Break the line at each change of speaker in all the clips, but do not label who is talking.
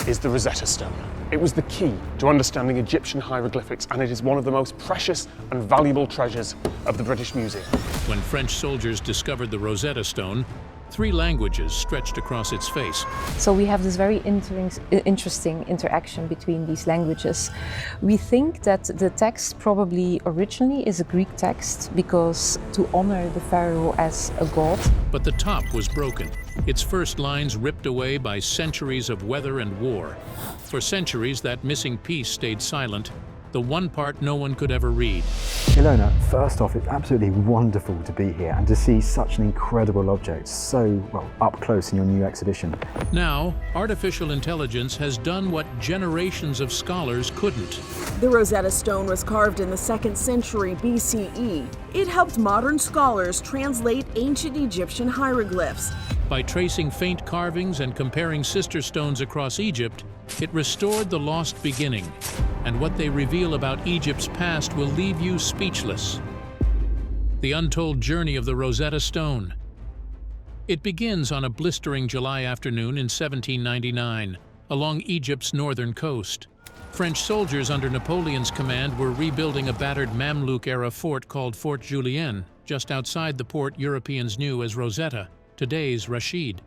is the Rosetta Stone. It was the key to understanding Egyptian hieroglyphics, and it is one of the most precious and valuable treasures of the British Museum.
When French soldiers discovered the Rosetta Stone, 3 languages stretched across its face.
So we have this very interesting interaction between these languages. We think that the text probably originally is a Greek text because to honor the pharaoh as a god.
But the top was broken, its first lines ripped away by centuries of weather and war. For centuries, that missing piece stayed silent, the one part no one could ever read.
Ilona, first off, it's absolutely wonderful to be here and to see such an incredible object so, well, up close in your new exhibition.
Now, artificial intelligence has done what generations of scholars couldn't.
The Rosetta Stone was carved in the 2nd century BCE. It helped modern scholars translate ancient Egyptian hieroglyphs.
By tracing faint carvings and comparing sister stones across Egypt, it restored the lost beginning. And what they reveal about Egypt's past will leave you speechless. The untold journey of the Rosetta Stone. It begins on a blistering July afternoon in 1799, along Egypt's northern coast. French soldiers under Napoleon's command were rebuilding a battered Mamluk-era fort called Fort Julien, just outside the port Europeans knew as Rosetta, today's Rashid.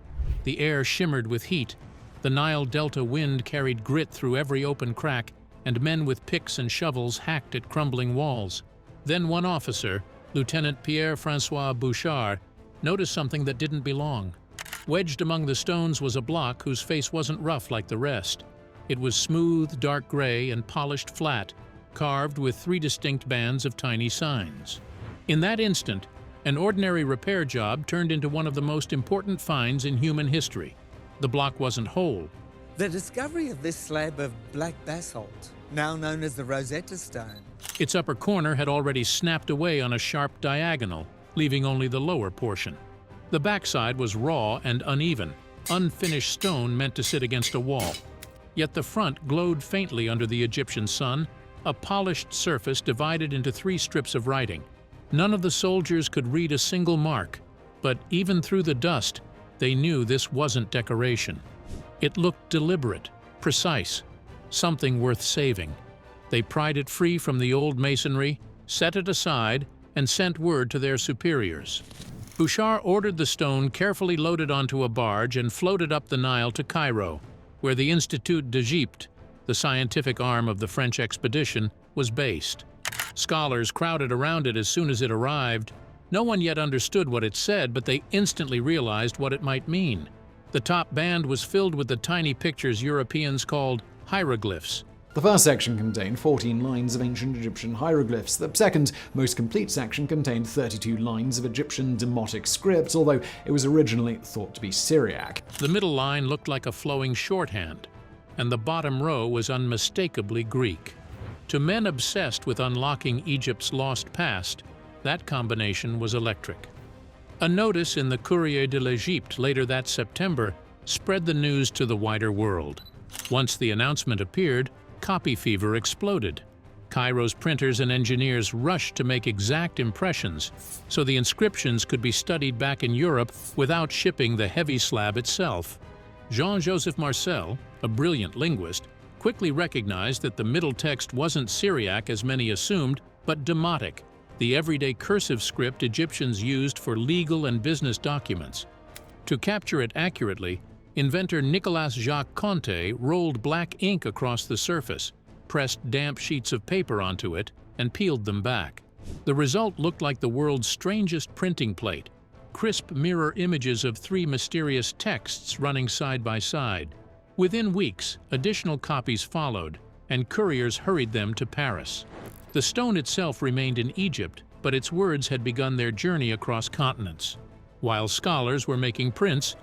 The air shimmered with heat. The Nile Delta wind carried grit through every open crack, and men with picks and shovels hacked at crumbling walls. Then one officer, Lieutenant Pierre-François Bouchard, noticed something that didn't belong. Wedged among the stones was a block whose face wasn't rough like the rest. It was smooth, dark gray, and polished flat, carved with 3 distinct bands of tiny signs. In that instant, an ordinary repair job turned into one of the most important finds in human history. The block wasn't whole.
The discovery of this slab of black basalt, now known as the Rosetta Stone.
Its upper corner had already snapped away on a sharp diagonal, leaving only the lower portion. The backside was raw and uneven, unfinished stone meant to sit against a wall. Yet the front glowed faintly under the Egyptian sun, a polished surface divided into 3 strips of writing. None of the soldiers could read a single mark, but even through the dust, they knew this wasn't decoration. It looked deliberate, precise, something worth saving. They pried it free from the old masonry, set it aside, and sent word to their superiors. Bouchard ordered the stone carefully loaded onto a barge and floated up the Nile to Cairo, where the Institut d'Egypte, the scientific arm of the French expedition, was based. Scholars crowded around it as soon as it arrived. No one yet understood what it said, but they instantly realized what it might mean. The top band was filled with the tiny pictures Europeans called hieroglyphs.
The first section contained 14 lines of ancient Egyptian hieroglyphs. The second, most complete section contained 32 lines of Egyptian Demotic script, although it was originally thought to be Syriac.
The middle line looked like a flowing shorthand, and the bottom row was unmistakably Greek. To men obsessed with unlocking Egypt's lost past, that combination was electric. A notice in the Courrier de l'Egypte later that September spread the news to the wider world. Once the announcement appeared, copy fever exploded. Cairo's printers and engineers rushed to make exact impressions so the inscriptions could be studied back in Europe without shipping the heavy slab itself. Jean-Joseph Marcel, a brilliant linguist, quickly recognized that the middle text wasn't Syriac as many assumed, but Demotic, the everyday cursive script Egyptians used for legal and business documents. To capture it accurately, inventor Nicolas Jacques Conté rolled black ink across the surface, pressed damp sheets of paper onto it, and peeled them back. The result looked like the world's strangest printing plate, crisp mirror images of 3 mysterious texts running side by side. Within weeks, additional copies followed, and couriers hurried them to Paris. The stone itself remained in Egypt, but its words had begun their journey across continents. While scholars were making prints,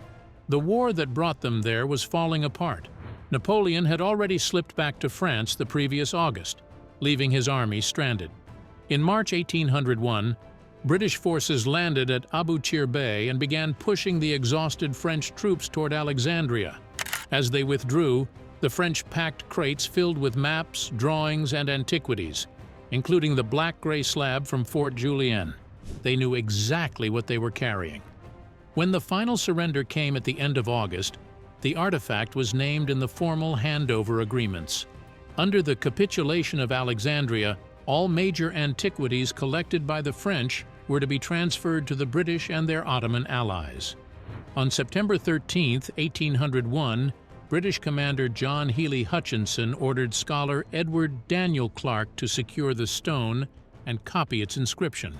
the war that brought them there was falling apart. Napoleon had already slipped back to France the previous August, leaving his army stranded. In March 1801, British forces landed at Abu Qir Bay and began pushing the exhausted French troops toward Alexandria. As they withdrew, the French packed crates filled with maps, drawings, and antiquities, including the black-gray slab from Fort Julien. They knew exactly what they were carrying. When the final surrender came at the end of August, The artifact was named in the formal handover agreements. Under the capitulation of Alexandria, all major antiquities collected by the French were to be transferred to the British and their Ottoman allies. On September 13, 1801, British commander John Healy Hutchinson ordered scholar Edward Daniel Clark to secure the stone and copy its inscription.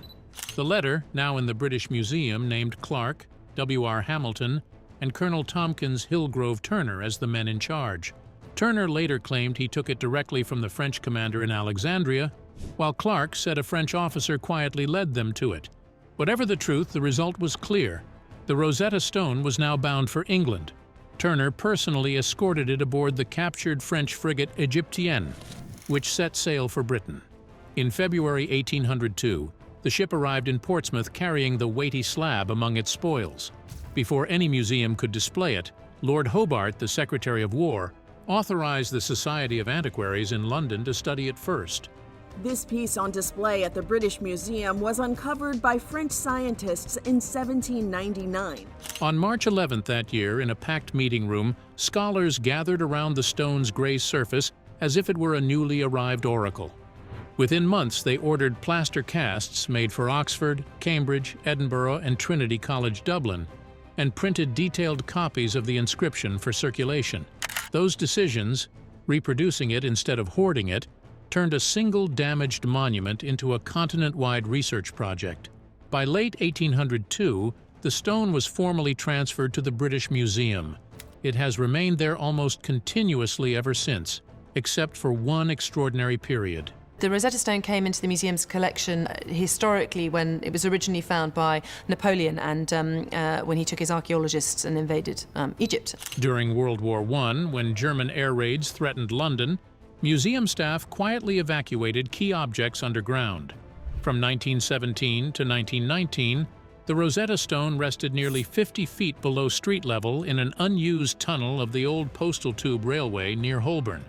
The letter, now in the British Museum, named Clark, W.R. Hamilton, and Colonel Tompkins Hillgrove Turner as the men in charge. Turner later claimed he took it directly from the French commander in Alexandria, while Clark said a French officer quietly led them to it. Whatever the truth, the result was clear. The Rosetta Stone was now bound for England. Turner personally escorted it aboard the captured French frigate Egyptology, which set sail for Britain. In February 1802, the ship arrived in Portsmouth carrying the weighty slab among its spoils. Before any museum could display it, Lord Hobart, the Secretary of War, authorized the Society of Antiquaries in London to study it first.
This piece on display at the British Museum was uncovered by French scientists in 1799.
On March 11th that year, in a packed meeting room, scholars gathered around the stone's gray surface as if it were a newly arrived oracle. Within months, they ordered plaster casts made for Oxford, Cambridge, Edinburgh, and Trinity College Dublin, and printed detailed copies of the inscription for circulation. Those decisions, reproducing it instead of hoarding it, turned a single damaged monument into a continent-wide research project. By late 1802, the stone was formally transferred to the British Museum. It has remained there almost continuously ever since, except for one extraordinary period.
The Rosetta Stone came into the museum's collection historically when it was originally found by Napoleon and when he took his archaeologists and invaded Egypt.
During World War I, when German air raids threatened London, museum staff quietly evacuated key objects underground. From 1917 to 1919, the Rosetta Stone rested nearly 50 feet below street level in an unused tunnel of the old postal tube railway near Holborn.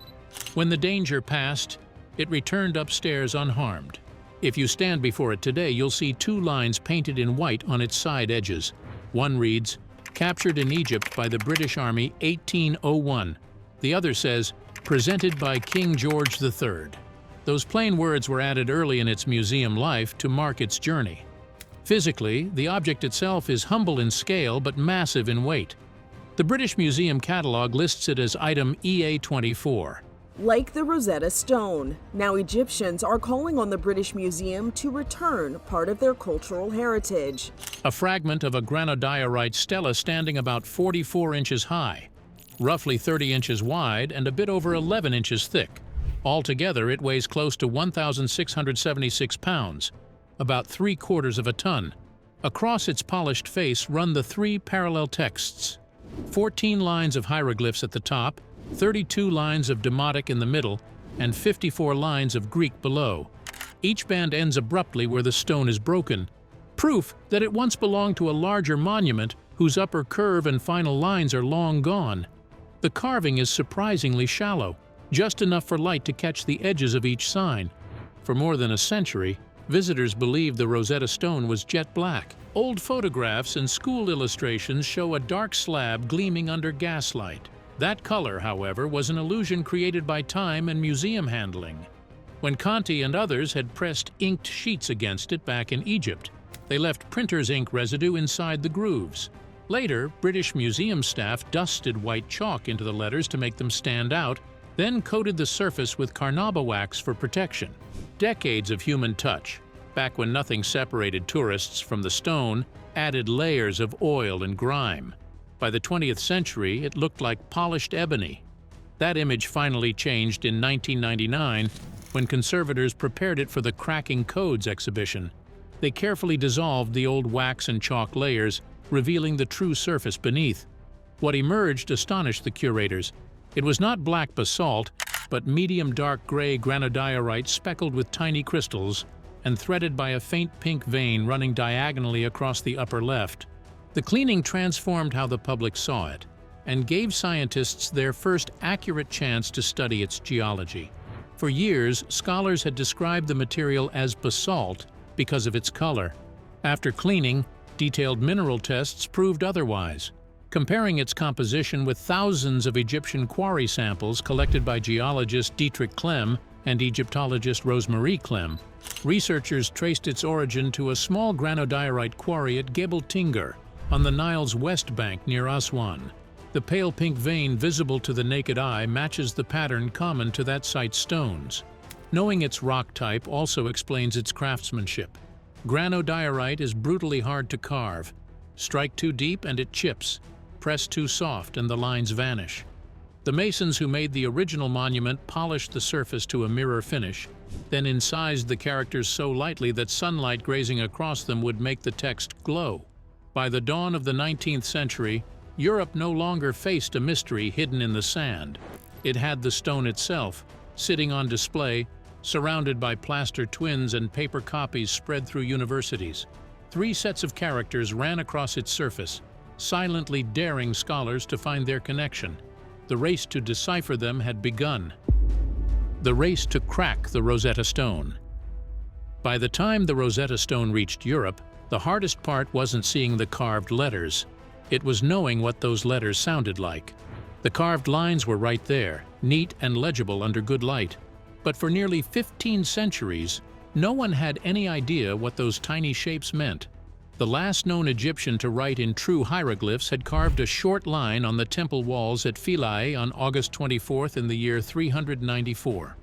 When the danger passed, it returned upstairs unharmed. If you stand before it today, you'll see two lines painted in white on its side edges. One reads, "Captured in Egypt by the British Army 1801." The other says, "Presented by King George III." Those plain words were added early in its museum life to mark its journey. Physically, the object itself is humble in scale but massive in weight. The British Museum catalogue lists it as item EA24.
Like the Rosetta Stone, now Egyptians are calling on the British Museum to return part of their cultural heritage.
A fragment of a granodiorite stela standing about 44 inches high, roughly 30 inches wide and a bit over 11 inches thick. Altogether, it weighs close to 1,676 pounds, about 3/4 of a ton. Across its polished face run the three parallel texts: 14 lines of hieroglyphs at the top, 32 lines of Demotic in the middle, and 54 lines of Greek below. Each band ends abruptly where the stone is broken, proof that it once belonged to a larger monument whose upper curve and final lines are long gone. The carving is surprisingly shallow, just enough for light to catch the edges of each sign. For more than a century, visitors believed the Rosetta Stone was jet black. Old photographs and school illustrations show a dark slab gleaming under gaslight. That color, however, was an illusion created by time and museum handling. When Conti and others had pressed inked sheets against it back in Egypt, they left printer's ink residue inside the grooves. Later, British museum staff dusted white chalk into the letters to make them stand out, then coated the surface with carnauba wax for protection. Decades of human touch, back when nothing separated tourists from the stone, added layers of oil and grime. By the 20th century, it looked like polished ebony. That image finally changed in 1999 when conservators prepared it for the Cracking Codes exhibition. They carefully dissolved the old wax and chalk layers, revealing the true surface beneath. What emerged astonished the curators. It was not black basalt, but medium dark gray granodiorite speckled with tiny crystals and threaded by a faint pink vein running diagonally across the upper left. The cleaning transformed how the public saw it and gave scientists their first accurate chance to study its geology. For years, scholars had described the material as basalt because of its color. After cleaning, detailed mineral tests proved otherwise. Comparing its composition with thousands of Egyptian quarry samples collected by geologist Dietrich Klemm and Egyptologist Rosemarie Klemm, researchers traced its origin to a small granodiorite quarry at Gebel Tingar, on the Nile's west bank near Aswan. The pale pink vein visible to the naked eye matches the pattern common to that site's stones. Knowing its rock type also explains its craftsmanship. Granodiorite is brutally hard to carve. Strike too deep and it chips. Press too soft and the lines vanish. The masons who made the original monument polished the surface to a mirror finish, then incised the characters so lightly that sunlight grazing across them would make the text glow. By the dawn of the 19th century, Europe no longer faced a mystery hidden in the sand. It had the stone itself, sitting on display, surrounded by plaster twins and paper copies spread through universities. 3 sets of characters ran across its surface, silently daring scholars to find their connection. The race to decipher them had begun. The race to crack the Rosetta Stone. By the time the Rosetta Stone reached Europe, the hardest part wasn't seeing the carved letters. It was knowing what those letters sounded like. The carved lines were right there, neat and legible under good light. But for nearly 15 centuries, no one had any idea what those tiny shapes meant. The last known Egyptian to write in true hieroglyphs had carved a short line on the temple walls at Philae on August 24th in the year 394.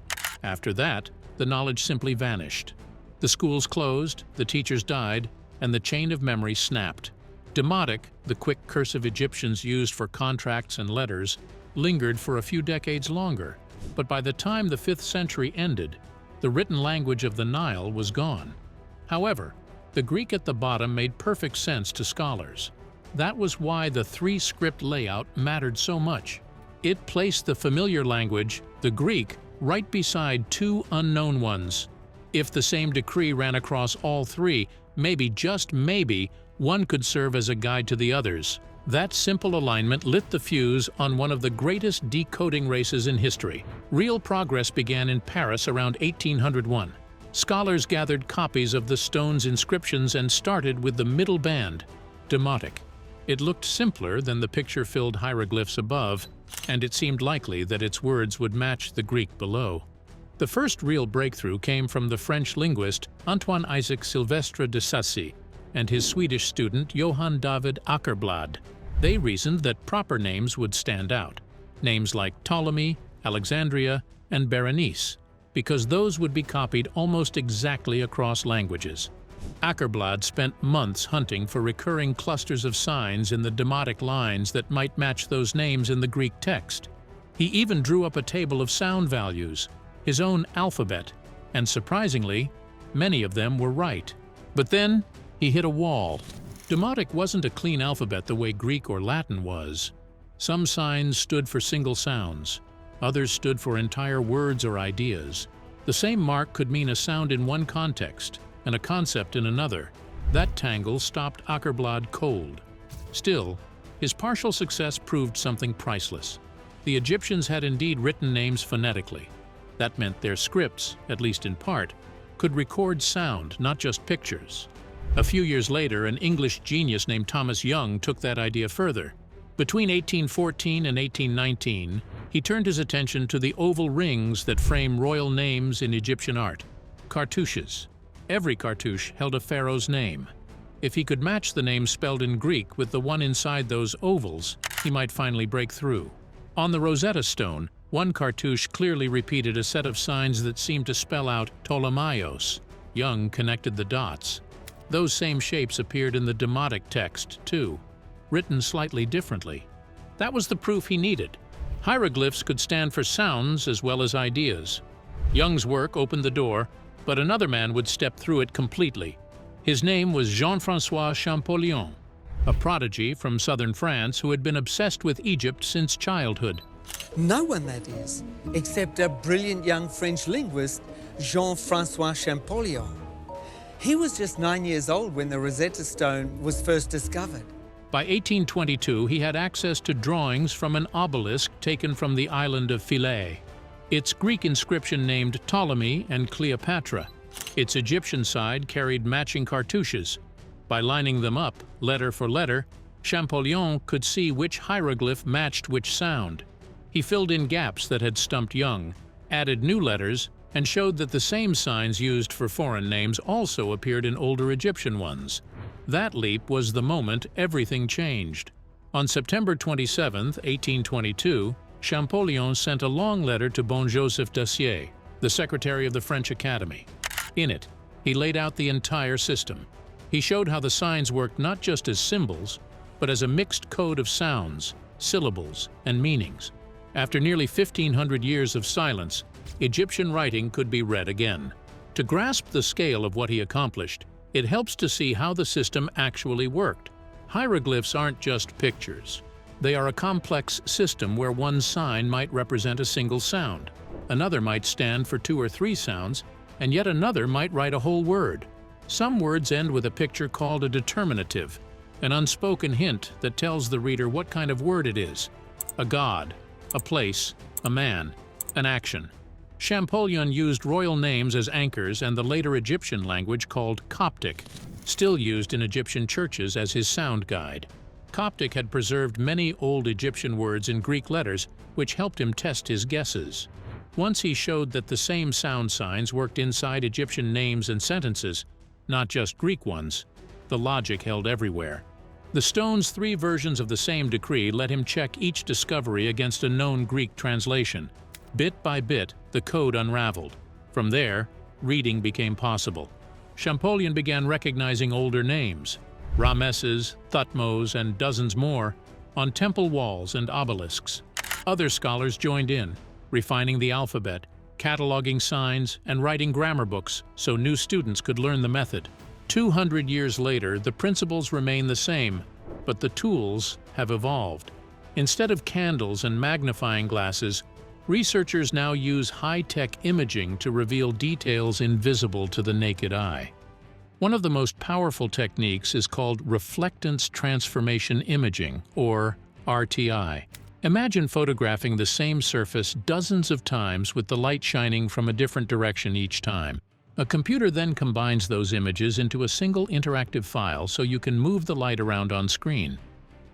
After that, the knowledge simply vanished. The schools closed, the teachers died, and the chain of memory snapped. Demotic, the quick cursive Egyptians used for contracts and letters, lingered for a few decades longer, but by the time the 5th century ended, the written language of the Nile was gone. However, the Greek at the bottom made perfect sense to scholars. That was why the 3-script layout mattered so much. It placed the familiar language, the Greek, right beside 2 unknown ones. If the same decree ran across all 3, maybe, just maybe, one could serve as a guide to the others. That simple alignment lit the fuse on one of the greatest decoding races in history. Real progress began in Paris around 1801. Scholars gathered copies of the stone's inscriptions and started with the middle band, Demotic. It looked simpler than the picture-filled hieroglyphs above, and it seemed likely that its words would match the Greek below. The first real breakthrough came from the French linguist Antoine Isaac Silvestre de Sacy and his Swedish student Johann David Åkerblad. They reasoned that proper names would stand out, names like Ptolemy, Alexandria, and Berenice, because those would be copied almost exactly across languages. Åkerblad spent months hunting for recurring clusters of signs in the Demotic lines that might match those names in the Greek text. He even drew up a table of sound values, his own alphabet, and surprisingly, many of them were right. But then, he hit a wall. Demotic wasn't a clean alphabet the way Greek or Latin was. Some signs stood for single sounds. Others stood for entire words or ideas. The same mark could mean a sound in one context and a concept in another. That tangle stopped Åkerblad cold. Still, his partial success proved something priceless. The Egyptians had indeed written names phonetically. That meant their scripts, at least in part, could record sound, not just pictures. A few years later, an English genius named Thomas Young took that idea further. Between 1814 and 1819, he turned his attention to the oval rings that frame royal names in Egyptian art, cartouches. Every cartouche held a pharaoh's name. If he could match the name spelled in Greek with the one inside those ovals, he might finally break through. On the Rosetta Stone, one cartouche clearly repeated a set of signs that seemed to spell out Ptolemaios. Young connected the dots. Those same shapes appeared in the Demotic text, too, written slightly differently. That was the proof he needed. Hieroglyphs could stand for sounds as well as ideas. Young's work opened the door, but another man would step through it completely. His name was Jean-François Champollion, a prodigy from southern France who had been obsessed with Egypt since childhood.
No one, that is, except a brilliant young French linguist, Jean-François Champollion. He was just 9 years old when the Rosetta Stone was first discovered.
By 1822, he had access to drawings from an obelisk taken from the island of Philae. Its Greek inscription named Ptolemy and Cleopatra. Its Egyptian side carried matching cartouches. By lining them up, letter for letter, Champollion could see which hieroglyph matched which sound. He filled in gaps that had stumped Young, added new letters, and showed that the same signs used for foreign names also appeared in older Egyptian ones. That leap was the moment everything changed. On September 27, 1822, Champollion sent a long letter to Bon-Joseph Dacier, the secretary of the French Academy. In it, he laid out the entire system. He showed how the signs worked not just as symbols, but as a mixed code of sounds, syllables, and meanings. After nearly 1,500 years of silence, Egyptian writing could be read again. To grasp the scale of what he accomplished, it helps to see how the system actually worked. Hieroglyphs aren't just pictures. They are a complex system where one sign might represent a single sound, another might stand for 2 or 3 sounds, and yet another might write a whole word. Some words end with a picture called a determinative, an unspoken hint that tells the reader what kind of word it is: a god, a place, a man, an action. Champollion used royal names as anchors and the later Egyptian language called Coptic, still used in Egyptian churches as his sound guide. Coptic had preserved many old Egyptian words in Greek letters, which helped him test his guesses. Once he showed that the same sound signs worked inside Egyptian names and sentences, not just Greek ones, the logic held everywhere. The stone's 3 versions of the same decree let him check each discovery against a known Greek translation. Bit by bit, the code unraveled. From there, reading became possible. Champollion began recognizing older names, Rameses, Thutmose, and dozens more, on temple walls and obelisks. Other scholars joined in, refining the alphabet, cataloging signs, and writing grammar books so new students could learn the method. 200 years later, the principles remain the same, but the tools have evolved. Instead of candles and magnifying glasses, researchers now use high-tech imaging to reveal details invisible to the naked eye. One of the most powerful techniques is called reflectance transformation imaging, or RTI. Imagine photographing the same surface dozens of times with the light shining from a different direction each time. A computer then combines those images into a single interactive file so you can move the light around on screen.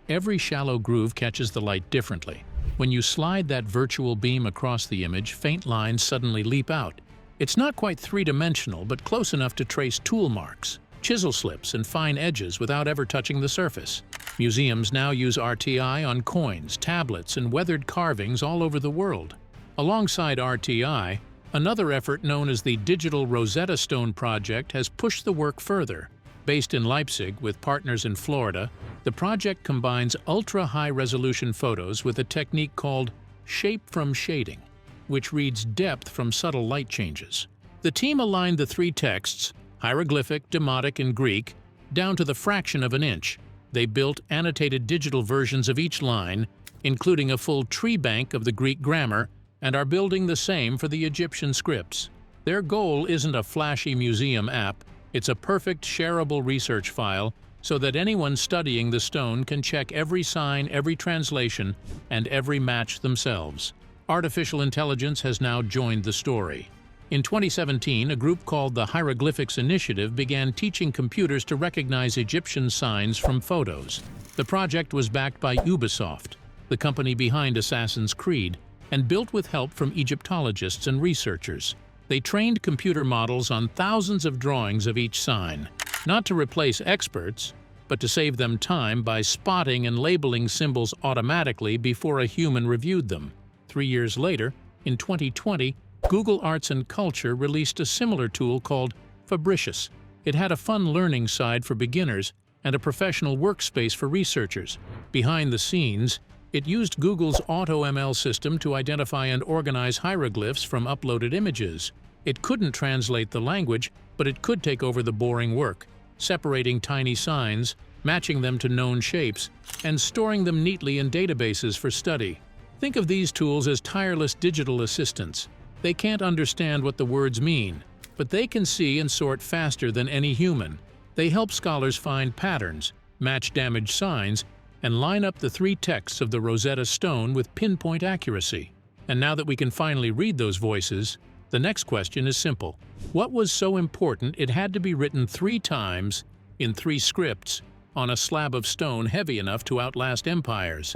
Every shallow groove catches the light differently. When you slide that virtual beam across the image, faint lines suddenly leap out. It's not quite three-dimensional, but close enough to trace tool marks, chisel slips, and fine edges without ever touching the surface. Museums now use RTI on coins, tablets, and weathered carvings all over the world. Alongside RTI, another effort known as the Digital Rosetta Stone project has pushed the work further. Based in Leipzig with partners in Florida, the project combines ultra-high-resolution photos with a technique called shape from shading, which reads depth from subtle light changes. The team aligned the 3 texts, hieroglyphic, demotic, and Greek, down to the fraction of an inch. They built annotated digital versions of each line, including a full tree bank of the Greek grammar, and are building the same for the Egyptian scripts. Their goal isn't a flashy museum app, it's a perfect shareable research file so that anyone studying the stone can check every sign, every translation, and every match themselves. Artificial intelligence has now joined the story. In 2017, a group called the Hieroglyphics Initiative began teaching computers to recognize Egyptian signs from photos. The project was backed by Ubisoft, the company behind Assassin's Creed, and built with help from Egyptologists and researchers. They trained computer models on thousands of drawings of each sign, not to replace experts, but to save them time by spotting and labeling symbols automatically before a human reviewed them. 3 years later, in 2020, Google Arts and Culture released a similar tool called Fabricius. It had a fun learning side for beginners and a professional workspace for researchers. Behind the scenes, it used Google's AutoML system to identify and organize hieroglyphs from uploaded images. It couldn't translate the language, but it could take over the boring work, separating tiny signs, matching them to known shapes, and storing them neatly in databases for study. Think of these tools as tireless digital assistants. They can't understand what the words mean, but they can see and sort faster than any human. They help scholars find patterns, match damaged signs, and line up the 3 texts of the Rosetta Stone with pinpoint accuracy. And now that we can finally read those voices, the next question is simple. What was so important it had to be written 3 times, in 3 scripts, on a slab of stone heavy enough to outlast empires.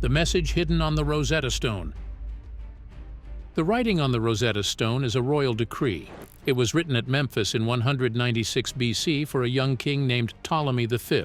The message hidden on the Rosetta Stone. The writing on the Rosetta Stone is a royal decree. It was written at Memphis in 196 BC for a young king named Ptolemy V.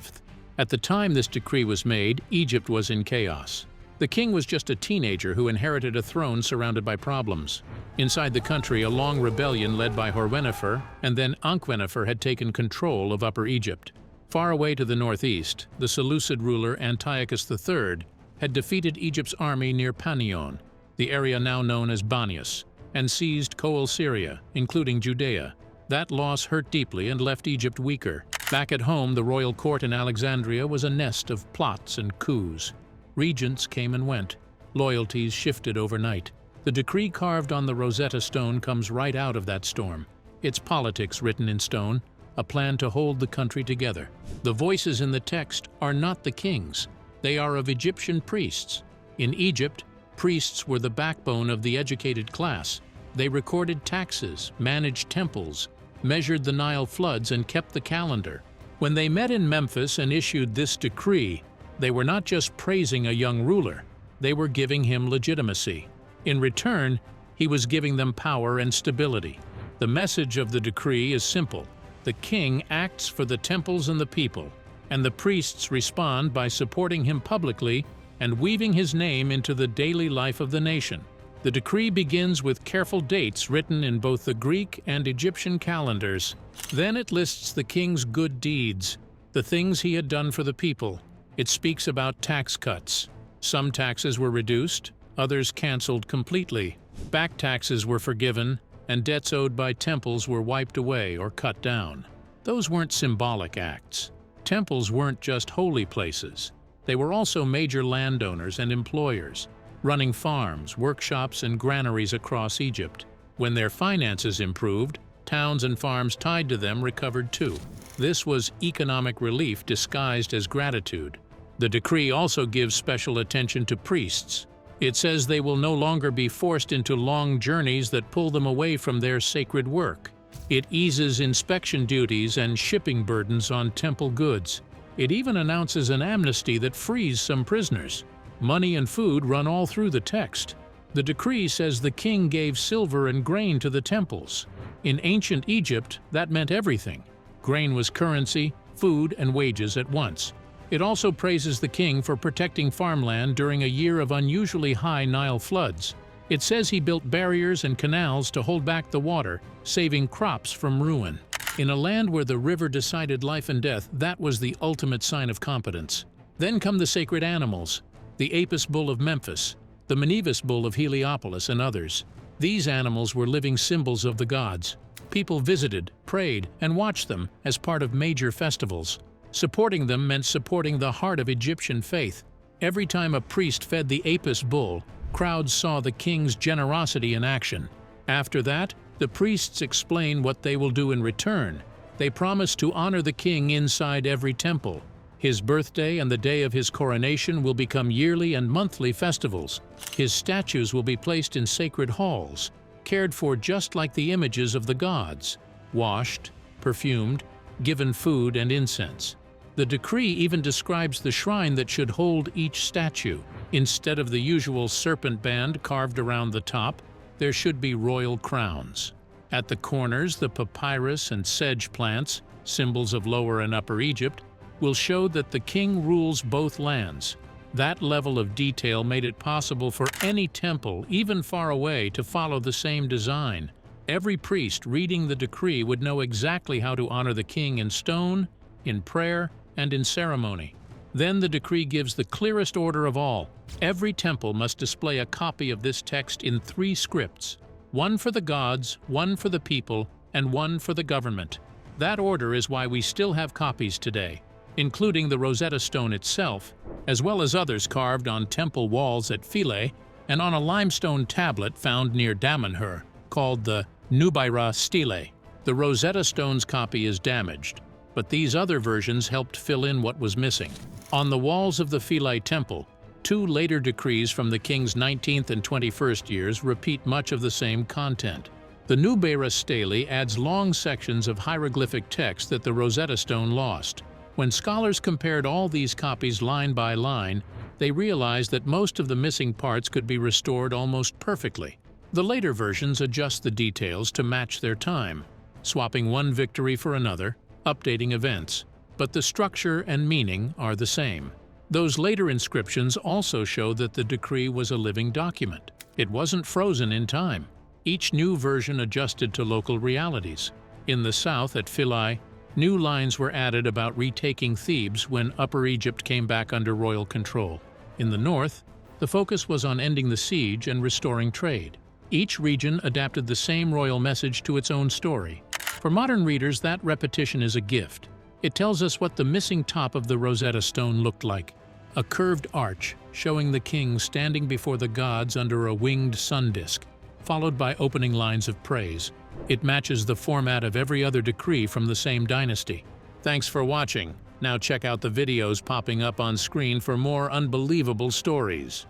At the time this decree was made, Egypt was in chaos. The king was just a teenager who inherited a throne surrounded by problems. Inside the country, a long rebellion led by Horwenifer and then Ankhwenifer had taken control of Upper Egypt. Far away to the northeast, the Seleucid ruler Antiochus III had defeated Egypt's army near Panion, the area now known as Banias, and seized Coal Syria, including Judea. That loss hurt deeply and left Egypt weaker. Back at home, the royal court in Alexandria was a nest of plots and coups. Regents came and went. Loyalties shifted overnight. The decree carved on the Rosetta Stone comes right out of that storm. It's politics written in stone, a plan to hold the country together. The voices in the text are not the king's. They are of Egyptian priests. In Egypt, priests were the backbone of the educated class. They recorded taxes, managed temples, measured the Nile floods, and kept the calendar. When they met in Memphis and issued this decree, they were not just praising a young ruler, they were giving him legitimacy. In return, he was giving them power and stability. The message of the decree is simple. The king acts for the temples and the people, and the priests respond by supporting him publicly and weaving his name into the daily life of the nation. The decree begins with careful dates written in both the Greek and Egyptian calendars. Then it lists the king's good deeds, the things he had done for the people. It speaks about tax cuts. Some taxes were reduced, others canceled completely. Back taxes were forgiven, and debts owed by temples were wiped away or cut down. Those weren't symbolic acts. Temples weren't just holy places. They were also major landowners and employers, running farms, workshops, and granaries across Egypt. When their finances improved, towns and farms tied to them recovered too. This was economic relief disguised as gratitude. The decree also gives special attention to priests. It says they will no longer be forced into long journeys that pull them away from their sacred work. It eases inspection duties and shipping burdens on temple goods. It even announces an amnesty that frees some prisoners. Money and food run all through the text. The decree says the king gave silver and grain to the temples. In ancient Egypt, that meant everything. Grain was currency, food, and wages at once. It also praises the king for protecting farmland during a year of unusually high Nile floods. It says he built barriers and canals to hold back the water, saving crops from ruin. In a land where the river decided life and death, that was the ultimate sign of competence. Then come the sacred animals, the Apis bull of Memphis, the Mnevis bull of Heliopolis, and others. These animals were living symbols of the gods. People visited, prayed, and watched them as part of major festivals. Supporting them meant supporting the heart of Egyptian faith. Every time a priest fed the Apis bull, crowds saw the king's generosity in action. After that, the priests explain what they will do in return. They promise to honor the king inside every temple. His birthday and the day of his coronation will become yearly and monthly festivals. His statues will be placed in sacred halls, cared for just like the images of the gods, washed, perfumed, given food and incense. The decree even describes the shrine that should hold each statue. Instead of the usual serpent band carved around the top, there should be royal crowns. At the corners, the papyrus and sedge plants, symbols of Lower and Upper Egypt, will show that the king rules both lands. That level of detail made it possible for any temple, even far away, to follow the same design. Every priest reading the decree would know exactly how to honor the king in stone, in prayer, and in ceremony. Then the decree gives the clearest order of all. Every temple must display a copy of this text in 3 scripts, one for the gods, one for the people, and one for the government. That order is why we still have copies today, including the Rosetta Stone itself, as well as others carved on temple walls at Philae and on a limestone tablet found near Damanhur, called the Nubaira Stele. The Rosetta Stone's copy is damaged, but these other versions helped fill in what was missing. On the walls of the Philae temple, 2 later decrees from the king's 19th and 21st years repeat much of the same content. The Nubaira Stele adds long sections of hieroglyphic text that the Rosetta Stone lost. When scholars compared all these copies line by line, they realized that most of the missing parts could be restored almost perfectly. The later versions adjust the details to match their time, swapping one victory for another, updating events, but the structure and meaning are the same. Those later inscriptions also show that the decree was a living document. It wasn't frozen in time. Each new version adjusted to local realities. In the south, at Philae, new lines were added about retaking Thebes when Upper Egypt came back under royal control. In the north, the focus was on ending the siege and restoring trade. Each region adapted the same royal message to its own story. For modern readers, that repetition is a gift. It tells us what the missing top of the Rosetta Stone looked like. A curved arch showing the king standing before the gods under a winged sun disk, followed by opening lines of praise. It matches the format of every other decree from the same dynasty. Thanks for watching. Now check out the videos popping up on screen for more unbelievable stories.